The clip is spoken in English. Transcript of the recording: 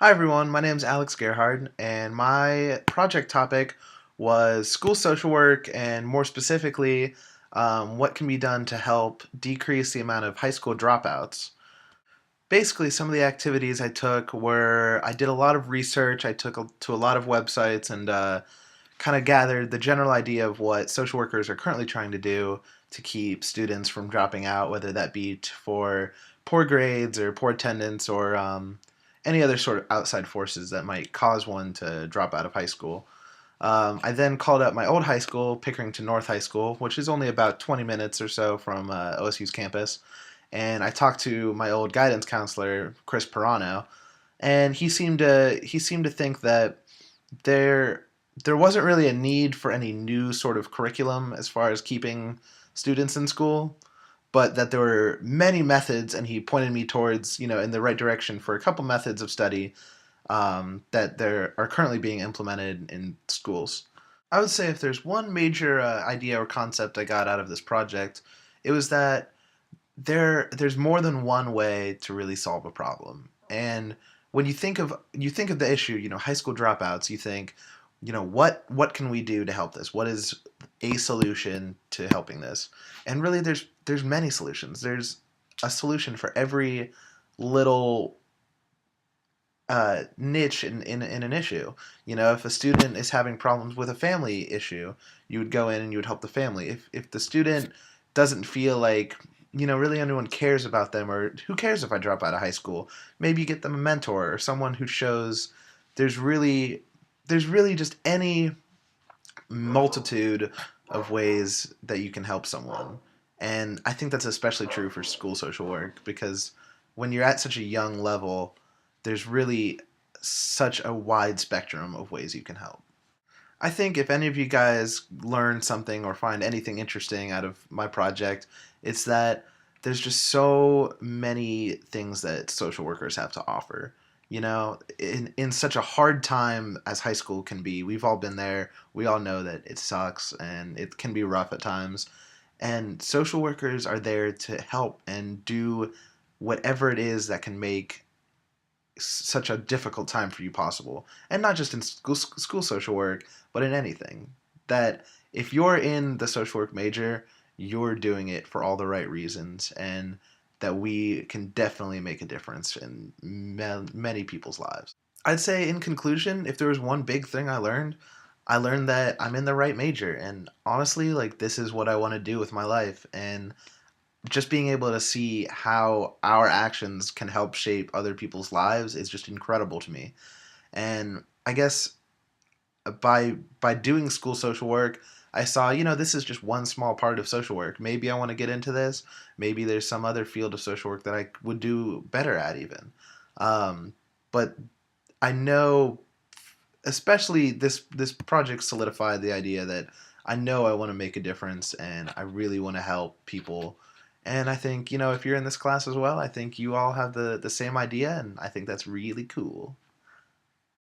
Hi everyone, my name is Alex Gerhard, and my project topic was school social work, and more specifically, what can be done to help decrease the amount of high school dropouts. Basically, some of the activities I took were I did a lot of research, I took to a lot of websites, and kind of gathered the general idea of what social workers are currently trying to do to keep students from dropping out, whether that be for poor grades or poor attendance or any other sort of outside forces that might cause one to drop out of high school. I then called up my old high school, Pickerington North High School, which is only about 20 minutes or so from OSU's campus. And I talked to my old guidance counselor, Chris Pirano, and he seemed to think that there there wasn't really a need for any new sort of curriculum as far as keeping students in school, but that there were many methods, and he pointed me towards, in the right direction for a couple methods of study that there are currently being implemented in schools. I would say if there's one major idea or concept I got out of this project, it was that there's more than one way to really solve a problem. And when you think of the issue, high school dropouts, you think, what can we do to help this? What is a solution to helping this? And really there's many solutions. There's a solution for every little niche in an issue. If a student is having problems with a family issue, you would go in and you would help the family. If the student doesn't feel like really anyone cares about them, or who cares if I drop out of high school, maybe you get them a mentor or someone who shows there's really there's really just any multitude of ways that you can help someone. And I think that's especially true for school social work, because when you're at such a young level, there's really such a wide spectrum of ways you can help. I think if any of you guys learn something or find anything interesting out of my project, it's that there's just so many things that social workers have to offer. In such a hard time as high school can be, we've all been there. We all know that it sucks and it can be rough at times. And social workers are there to help and do whatever it is that can make such a difficult time for you possible. And not just in school social work, but in anything. That if you're in the social work major, you're doing it for all the right reasons, and that we can definitely make a difference in many people's lives. I'd say in conclusion, if there was one big thing I learned that I'm in the right major, and honestly, like, this is what I want to do with my life. And just being able to see how our actions can help shape other people's lives is just incredible to me. And I guess by doing school social work, I saw, this is just one small part of social work. Maybe I want to get into this. Maybe there's some other field of social work that I would do better at even. But I know, especially this project solidified the idea that I know I want to make a difference, and I really want to help people. And I think, if you're in this class as well, I think you all have the same idea, and I think that's really cool.